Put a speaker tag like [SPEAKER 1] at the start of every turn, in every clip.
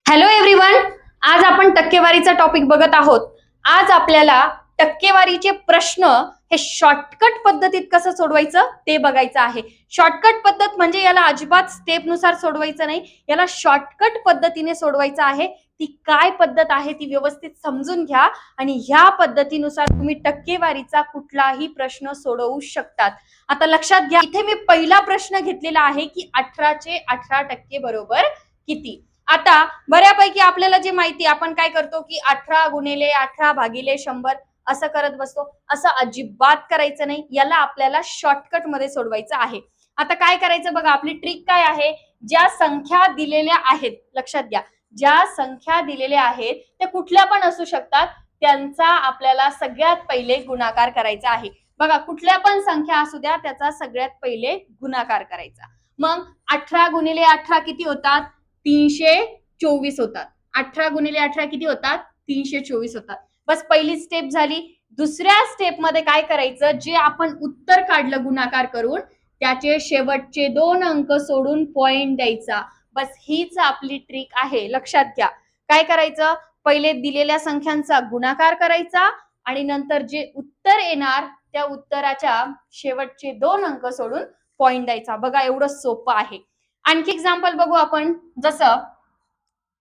[SPEAKER 1] Hello everyone. आज आपण टक्केवारीचा टॉपिक बघत आहोत. आज आपल्याला टक्केवारीचे प्रश्न हे शॉर्टकट पद्धतीत कसं सोडवायचं ते बघायचं आहे. शॉर्टकट पद्धत म्हणजे याला अजिबात स्टेपनुसार सोडवायचं नाही, याला शॉर्टकट पद्धतीने सोडवायचं आहे. ती काय पद्धत आहे ती व्यवस्थित समजून घ्या आणि ह्या पद्धतीनुसार तुम्ही टक्केवारीचा कुठलाही प्रश्न सोडवू शकतात. आता लक्षात घ्या, इथे मी पहिला प्रश्न घेतलेला आहे की 18चे 18% बरोबर किती. आता बऱ्यापैकी आपल्याला जे माहिती, आपण काय करतो की 18 गुणिले 18 भागिले 100 असं करत बसतो. असं अजिबात करायचं नाही, याला आपल्याला शॉर्टकट मध्ये सोडवायचं आहे. आता काय करायचं बघा, आपली ट्रिक काय आहे, ज्या संख्या दिलेल्या आहेत, लक्षात घ्या, ज्या संख्या दिलेल्या आहेत त्या कुठल्या पण असू शकतात, त्यांचा आपल्याला सगळ्यात पहिले गुणाकार करायचा आहे. बघा, कुठल्या पण संख्या असू द्या त्याचा सगळ्यात पहिले गुणाकार करायचा. मग 18 गुणिले 18 किती होतात? 324 होतात. 18 गुणिले 18 किती होतात? 324 होतात. बस पहिली स्टेप झाली. दुसऱ्या स्टेप मध्ये काय करायचं, जे आपण उत्तर काढलं गुणाकार करून त्याचे शेवटचे 2 अंक सोडून पॉइंट द्यायचा. बस हीच आपली ट्रिक आहे. लक्षात घ्या, काय करायचं, पहिले दिलेल्या संख्यांचा गुणाकार करायचा आणि नंतर जे उत्तर येणार त्या उत्तराच्या शेवटचे 2 अंक सोडून पॉइंट द्यायचा. बघा, एवढं सोपं आहे. आणखी एक्झाम्पल बघू आपण. जसं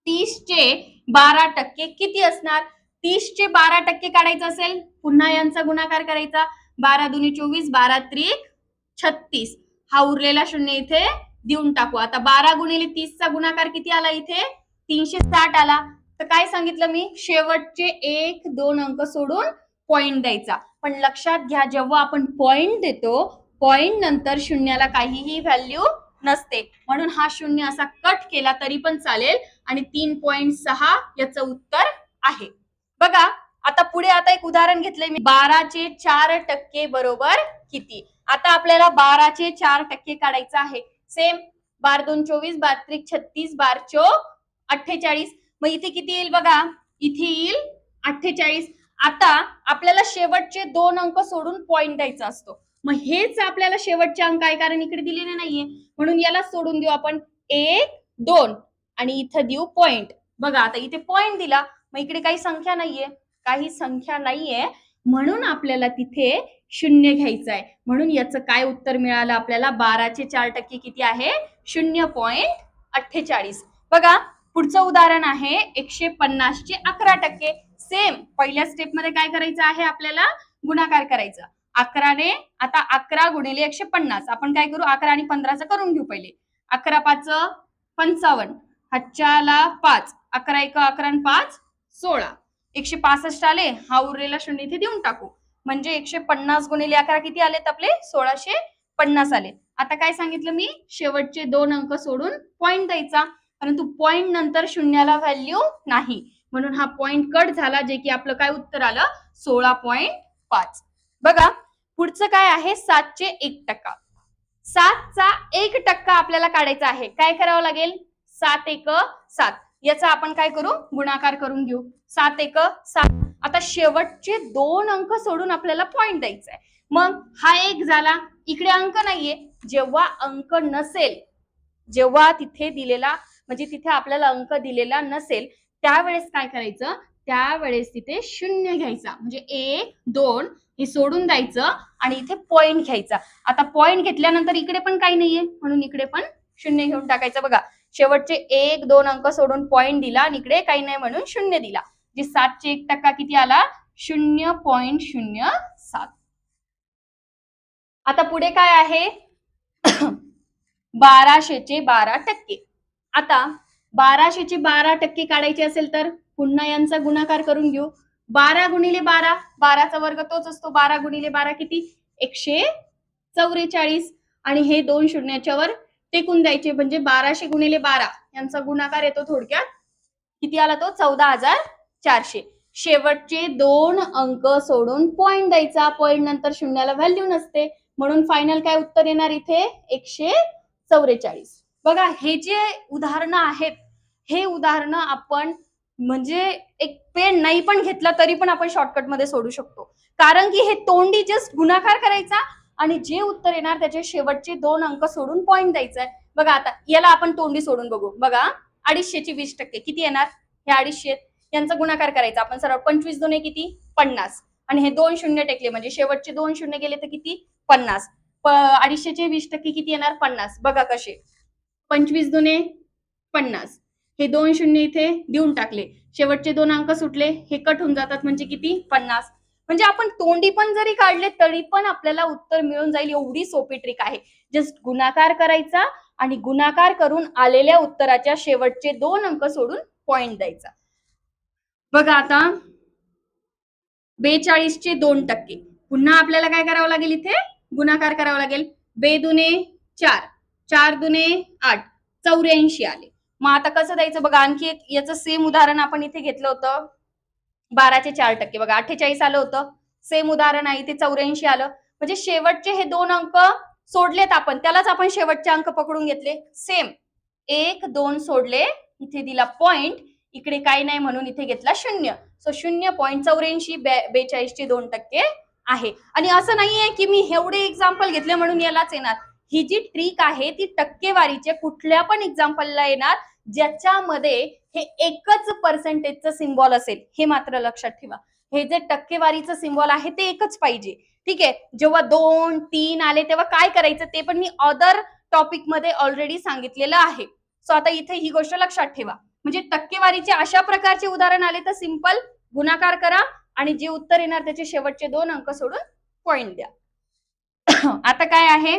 [SPEAKER 1] 30चे 12% किती असणार? 30चे 12% काढायचं असेल, पुन्हा यांचा गुणाकार करायचा. 12 दुनी 24, 12 त्रिक 36. हा उरलेला शून्य इथे देऊन टाकू. आता 12 गुणिले 30चा गुणाकार किती आला? इथे 360 आला. तर काय सांगितलं मी, शेवटचे 1-2 अंक सोडून पॉइंट द्यायचा. पण लक्षात घ्या, जेव्हा आपण पॉइंट देतो, पॉइंट नंतर शून्याला काहीही व्हॅल्यू नसते, म्हणून हा शून्य असा कट केला तरी पण चालेल आणि 3.6 याचं उत्तर आहे. बघा, आता पुढे आता एक उदाहरण घेतलंय मी. 12चे 4% बरोबर किती. आता आपल्याला 12चे 4% काढायचं आहे. सेम, 12 2 24, 12 त्रिक 36, 12 चौक 48. मग इथे किती येईल बघा, इथे येईल 48. आता आपल्याला शेवटचे 2 अंक सोडून पॉइंट द्यायचा असतो. मग हेच आपल्याला शेवटचे अंक आहे, कारण इकडे दिलेले नाहीये, म्हणून याला सोडून देऊ आपण 1 2 आणि इथं देऊ पॉइंट. बघा, आता इथे पॉइंट दिला, मग इकडे काही संख्या नाहीये, काही संख्या नाहीये, म्हणून आपल्याला तिथे शून्य घ्यायचं आहे. म्हणून याचं काय उत्तर मिळालं आपल्याला? 12चे 4% किती आहे? 0.48. बघा, पुढचं उदाहरण आहे 150चे 11%. सेम, पहिल्या स्टेप मध्ये काय करायचं आहे आपल्याला? गुणाकार करायचा. 11ने, आता 11 गुणिले 150, आपण काय करू, 11 आणि 15चं करून घेऊ पहिले. 11 5 55, हातच्याला 5, 11 1 11 आणि 5 16. 165 आले, हा उरलेला शून्य इथे देऊन टाकू. म्हणजे 150 गुणिले 11 किती आलेत आपले? 1650 आले. आता काय सांगितलं मी, शेवटचे 2 अंक सोडून पॉइंट द्यायचा, परंतु पॉइंट नंतर शून्याला व्हॅल्यू नाही, म्हणून हा पॉइंट कट झाला, जे की आपलं काय उत्तर आलं? 16.5. बघा, पुढचं काय आहे? 7चे 1%. 7चा 1% आपल्याला काढायचा आहे. काय करावं लागेल? 7 1 7. याचा आपण काय करू? गुणाकार करून घेऊ. 7 1 7. आता शेवटचे 2 अंक सोडून आपल्याला पॉइंट द्यायचा आहे. मग हा 1 झाला, इकडे अंक नाहीये. जेव्हा अंक नसेल, जेव्हा तिथे दिलेला, म्हणजे तिथे आपल्याला अंक दिलेला नसेल, त्यावेळेस काय करायचं? त्यावेळेस तिथे शून्य घ्यायचा, म्हणजे 1 2 हे सोडून द्यायचं आणि इथे पॉइंट घ्यायचा. आता पॉइंट घेतल्यानंतर इकडे पण काही नाहीये, म्हणून इकडे पण शून्य घेऊन टाकायचं. बघा, शेवटचे 1 2 अंक सोडून पॉइंट दिला आणि इकडे काही नाही म्हणून शून्य दिला. जे 7चे 1% किती आला? 0.07. आता पुढे काय आहे? 1200चे 12%. आता 1200चे 12% काढायचे असेल तर पुन्हा यांचा गुणाकार करून घेऊ. 12 गुणिले 12, 12चा वर्ग तोच असतो. 12 गुणिले 12 किती? 144. आणि हे 2 शून्याच्या वर टेकून द्यायचे, म्हणजे 1200 गुणिले 12 यांचा गुणाकार येतो. थोडक्यात किती आला तो? 14,400. शेवटचे 2 अंक सोडून पॉइंट द्यायचा. पॉइंट नंतर शून्याला व्हॅल्यू नसते, म्हणून फायनल काय उत्तर येणार इथे? 144. बघा, हे जे उदाहरणं आहेत, हे उदाहरणं आपण म्हणजे एक पेन नाही पण घेतला तरी पण आपण शॉर्टकट मध्ये सोडू शकतो, कारण की हे तोंडी जस्ट गुणाकार करायचा आणि जे उत्तर येणार त्याचे शेवटचे 2 अंक सोडून पॉइंट द्यायचा आहे. बघा, आता याला आपण तोंडी सोडून बघू. बघा, 250ची 20% किती येणार? हे 250 यांचा गुणाकार करायचा आपण सरळ. 25 दुने किती? 50. आणि हे 2 शून्य टेकले म्हणजे शेवटचे 2 शून्य गेले तर किती? 50. 250चे 20% किती येणार? 50. बघा कसे. 25 दुने 50. हे 2 शून्य इथे देऊन टाकले, शेवटचे 2 अंक सुटले, हे कट होऊन जातात म्हणजे किती? 50. म्हणजे आपण तोंडी पण जरी काढले तरी पण आपल्याला उत्तर मिळून जाईल, एवढी सोपी ट्रिक आहे. जस्ट गुणाकार करायचा आणि गुणाकार करून आलेल्या उत्तराच्या शेवटचे 2 अंक सोडून पॉइंट द्यायचा. बघा आता 42चे 2%. पुन्हा आपल्याला काय करावं लागेल? इथे गुणाकार करावा लागेल. 2 दुने 4, 4 दुने 8, 84 आले. मग आता कसं द्यायचं बघा. आणखी एक याचं सेम उदाहरण आपण इथे घेतलं होतं. 12चे 4%. बघा 48 आलं होतं. सेम उदाहरण आहे इथे 84 आलं. म्हणजे शेवटचे हे 2 अंक सोडलेत आपण, त्यालाच आपण शेवटचे अंक पकडून घेतले. सेम 1 2 सोडले, इथे दिला पॉइंट, इकडे काही नाही म्हणून इथे घेतला 0. सो 0.84 42चे 2% आहे. आणि असं नाहीये की मी एवढे एक्झाम्पल घेतले म्हणून यालाच येणार. ही जी ट्रिक आहे ती टक्केवारीचे कुठल्या पण एक्झाम्पलला येणार ज्याच्यामध्ये हे एकच पर्सेंटेजचं सिम्बॉल असेल. हे मात्र लक्षात ठेवा. हे जे टक्केवारीचं सिम्बॉल आहे ते एकच पाहिजे. ठीक आहे. जेव्हा 2 3 आले तेव्हा काय करायचं ते पण मी अदर टॉपिक मध्ये ऑलरेडी सांगितलेलं आहे. सो आता इथे ही गोष्ट लक्षात ठेवा. म्हणजे टक्केवारीचे अशा प्रकारचे उदाहरण आले तर सिंपल गुणाकार करा आणि जे उत्तर येणार त्याचे शेवटचे 2 अंक सोडून पॉइंट द्या. आता काय आहे?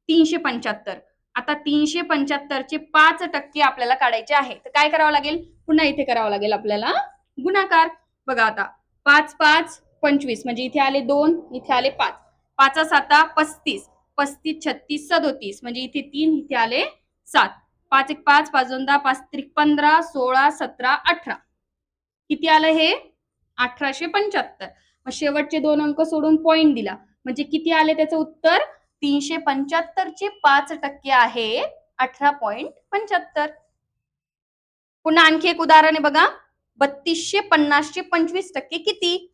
[SPEAKER 1] 375. आता 375चे 5% आपल्याला काढायचे आहे. तर काय करावं लागेल? पुन्हा इथे करावं लागेल आपल्याला गुणाकार. बघा आता 5 5 25 म्हणजे इथे आले 2, इथे आले 5. 5 7 35, 35 36 37 म्हणजे इथे 3, इथे आले 7. 5 1 5, 5 2 10, 5 3 15, 16 17 18. किती आलं हे? 1875. मग शेवटचे 2 अंक सोडून पॉइंट दिला म्हणजे किती आले त्याचं उत्तर? 375चे 5% आहे 18.75. पुन्हा आणखी एक उदाहरण आहे बघा. 3250चे 25% किती?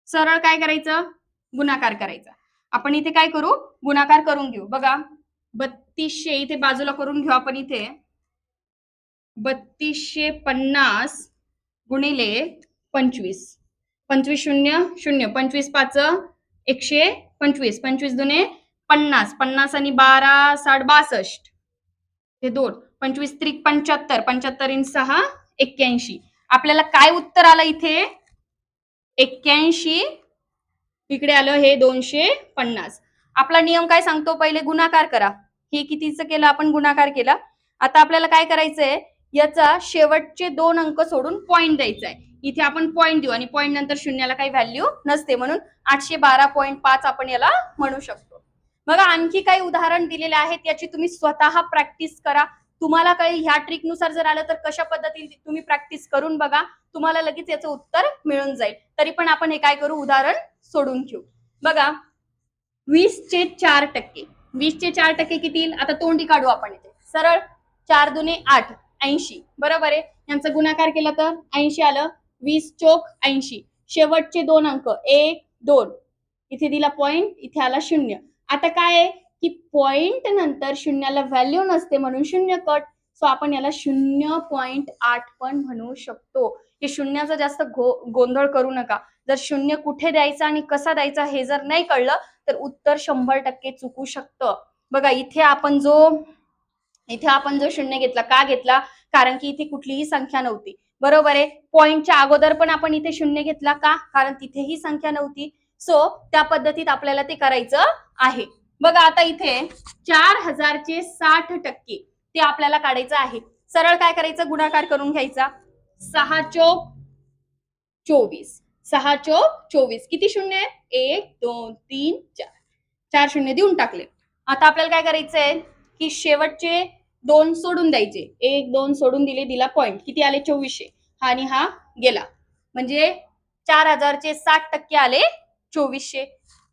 [SPEAKER 1] सरळ काय करायचं? गुणाकार करायचा. आपण इथे काय करू? गुणाकार करून घेऊ. बघा 3200 इथे बाजूला करून घेऊ आपण. इथे 3250 गुणिले 25. 25 शून्य शून्य, 25 5 125, 25 दुने 50, 50 आणि 12 60 62, हे 2, 25 त्रिक 75, 75 6 81. आपल्याला काय उत्तर आलं इथे? 81. इकडे आलं हे 250. आपला नियम काय सांगतो? पहिले गुणाकार करा. हे कितीचं केलं आपण? गुणाकार केला. आता आपल्याला काय करायचंय? याचा शेवटचे 2 अंक सोडून पॉइंट द्यायचा आहे. इथे आपण पॉइंट देऊ आणि पॉइंट नंतर शून्याला काही व्हॅल्यू नसते म्हणून 812.5 आपण याला म्हणू शकतो. बघा आणखी काही उदाहरण दिलेले आहेत, याची तुम्ही स्वतः प्रॅक्टिस करा. तुम्हाला काही ह्या ट्रिक नुसार जर आलं तर कशा पद्धतीने तुम्ही प्रॅक्टिस करून बघा, तुम्हाला लगेच याचं उत्तर मिळून जाईल. तरी पण आपण हे काय करू? उदाहरण सोडून घेऊ. बघा 20चे 4%. 20चे 4% किती येईल? आता तोंडी काढू आपण इथे. सरळ 4 दुने 8, 80 बरोबर आहे. यांचा गुणाकार केला तर 80 आलं. 20 चोक 80. शेवटचे 2 अंक 1 2, इथे दिला पॉइंट, इथे आला 0. आता काय आहे की पॉइंट नंतर शून्याला व्हॅल्यू नसते म्हणून 0 कट. सो आपण याला 0.8 पण म्हणू शकतो. हे शून्याचा जास्त गोंधळ करू नका. जर 0 कुठे द्यायचा आणि कसा द्यायचा हे जर नाही कळलं तर उत्तर 100% चुकू शकतं. बघा इथे आपण जो 0 घेतला, का घेतला? कारण की इथे कुठलीही संख्या नव्हती. बरोबर आहे. पॉइंटच्या अगोदर पण आपण इथे 0 घेतला, का? कारण तिथेही संख्या नव्हती. सो त्या पद्धतीत आपल्याला ते करायचं आहे. बघा आता इथे 4000चे 60% ते आपल्याला काढायचं आहे. सरळ काय करायचं? गुणाकार करून घ्यायचा. 6 चोक 24, 6 चोक 24. किती शून्य आहे? 1 2 3 4, 4 शून्य देऊन टाकले. आता आपल्याला काय करायचंय की शेवटचे 2 सोडून द्यायचे. 1 2 सोडून दिले, दिला पॉइंट. किती आले? 2400. हा आणि हा गेला म्हणजे 4000चे 60% आले 2400.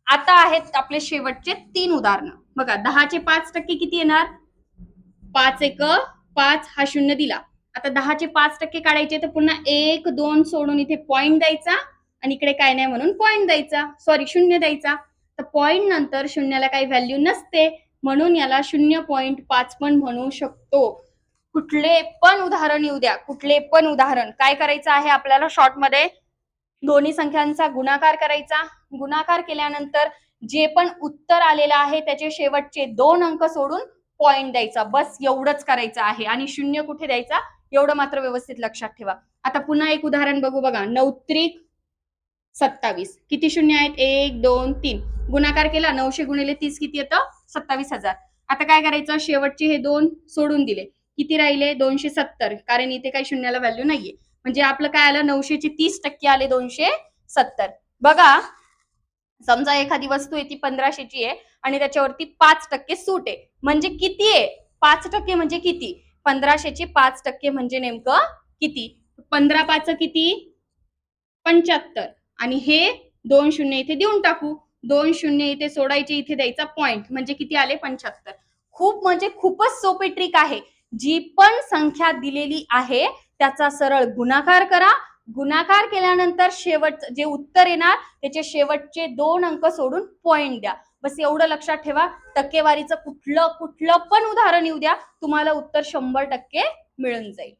[SPEAKER 1] आता आहेत आपले शेवटचे 3 उदाहरणं. बघा 10चे 5% किती येणार? 5 1 5, हा 0 दिला. आता 10चे 5% काढायचे तर पुन्हा 1 2 सोडून इथे पॉइंट द्यायचा आणि इकडे काय नाही म्हणून पॉइंट द्यायचा. सॉरी 0 द्यायचा. तर पॉइंट नंतर शून्याला काही व्हॅल्यू नसते म्हणून याला 0.5 पण म्हणू शकतो. कुठले पण उदाहरण येऊ द्या, कुठले पण उदाहरण. काय करायचं आहे आपल्याला शॉर्ट मध्ये? दोन्ही संख्यांचा गुणाकार करायचा. गुणाकार केल्यानंतर जे पण उत्तर आलेलं आहे त्याचे शेवटचे 2 अंक सोडून पॉइंट द्यायचा. बस एवढंच करायचं आहे. आणि शून्य कुठे द्यायचा एवढं मात्र व्यवस्थित लक्षात ठेवा. आता पुन्हा एक उदाहरण बघू बघा. 9 त्रिक 27. किती शून्य आहेत? 1 2 3. गुणाकार केला 900 गुणिले 30 किती येतं? 27,000. आता काय करायचं? शेवटचे हे 2 सोडून दिले. किती राहिले? 270. कारण इथे काही शून्याला व्हॅल्यू नाहीये. म्हणजे आपलं काय आलं? 900चे 30% आले 270. बघा, समजा एखादी वस्तू आहे ती 1500ची आहे आणि त्याच्यावरती 5% सूट आहे. म्हणजे किती आहे? 5% म्हणजे किती? 1500चे 5% म्हणजे नेमकं किती? 15 5 किती? 75. आणि हे 2 शून्य इथे देऊन टाकू. 2 शून्य इथे सोडायचे, इथे द्यायचा पॉइंट. म्हणजे किती आले? 75. खूप म्हणजे खूपच सोपी ट्रिक आहे. जी पण संख्या दिलेली आहे त्याचा सरळ गुणाकार करा. गुणाकार केल्यानंतर शेवट जे उत्तर येणार त्याचे शेवटचे 2 अंक सोडून पॉइंट द्या. बस एवढं लक्षात ठेवा. टक्केवारीचं कुठलं पण उदाहरण येऊ द्या, तुम्हाला उत्तर 100% मिळून जाईल.